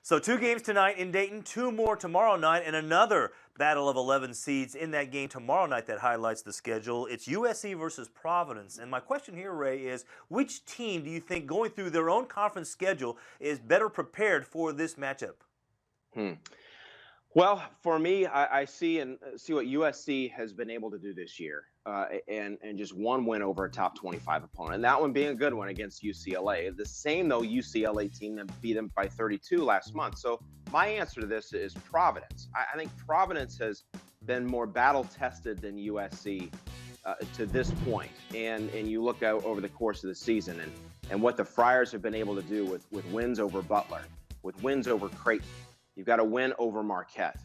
So 2 games tonight in Dayton, 2 more tomorrow night, and another battle of 11 seeds in that game tomorrow night that highlights the schedule. It's USC versus Providence. And my question here, Ray, is which team do you think going through their own conference schedule is better prepared for this matchup? Hmm. Well, for me, I see what USC has been able to do this year, and just one win over a top 25 opponent, and that one being a good one against UCLA. The same though UCLA team that beat them by 32 last month. So my answer to this is Providence. I think Providence has been more battle tested than USC to this point, and you look out over the course of the season and what the Friars have been able to do with wins over Butler, with wins over Creighton. You've got a win over Marquette.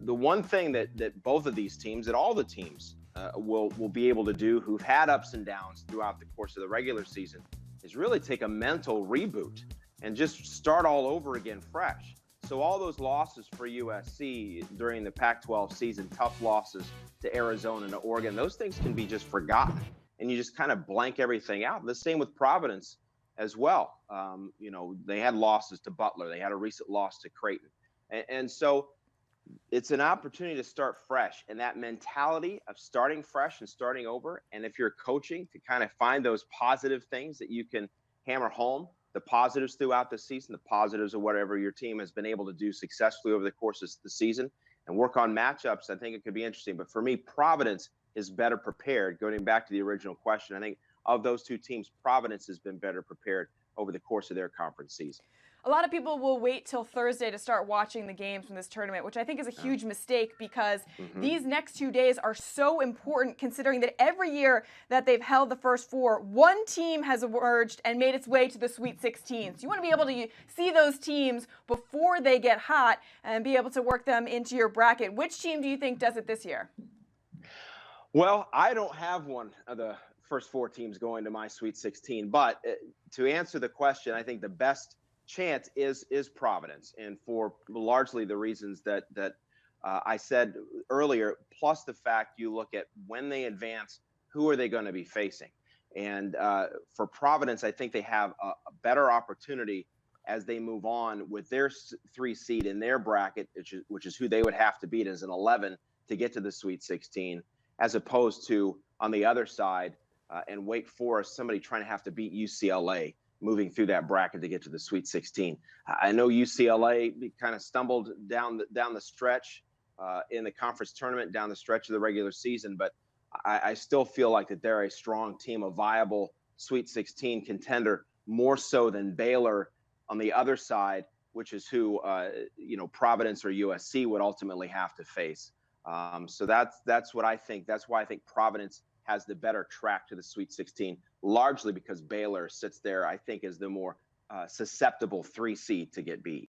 The one thing that both of these teams, that all the teams will be able to do who've had ups and downs throughout the course of the regular season is really take a mental reboot and just start all over again fresh. So all those losses for USC during the Pac-12 season, tough losses to Arizona and to Oregon, those things can be just forgotten. And you just kind of blank everything out. The same with Providence as well. They had losses to Butler. They had a recent loss to Creighton. And so it's an opportunity to start fresh, and that mentality of starting fresh and starting over. And if you're coaching, to kind of find those positive things that you can hammer home, the positives throughout the season, the positives of whatever your team has been able to do successfully over the course of the season, and work on matchups. I think it could be interesting. But for me, Providence is better prepared. Going back to the original question, I think of those two teams, Providence has been better prepared over the course of their conference season. A lot of people will wait till Thursday to start watching the games from this tournament, which I think is a huge mistake because these next 2 days are so important, considering that every year that they've held the first four, one team has emerged and made its way to the Sweet 16. So you want to be able to see those teams before they get hot and be able to work them into your bracket. Which team do you think does it this year? Well, I don't have one of the first four teams going to my Sweet 16, but to answer the question, I think the best chance is Providence, and for largely the reasons that I said earlier, plus the fact you look at when they advance, who are they going to be facing? And for Providence, I think they have a better opportunity as they move on with their 3 seed in their bracket, which is who they would have to beat as an 11 to get to the Sweet 16, as opposed to on the other side and Wake Forest, somebody trying to have to beat UCLA moving through that bracket to get to the Sweet 16. I know UCLA kind of stumbled down the stretch in the conference tournament, down the stretch of the regular season, but I still feel like that they're a strong team, a viable Sweet 16 contender, more so than Baylor on the other side, which is who Providence or USC would ultimately have to face. So that's what I think. That's why I think Providence has the better track to the Sweet 16, largely because Baylor sits there, I think, as the more susceptible 3 seed to get beat.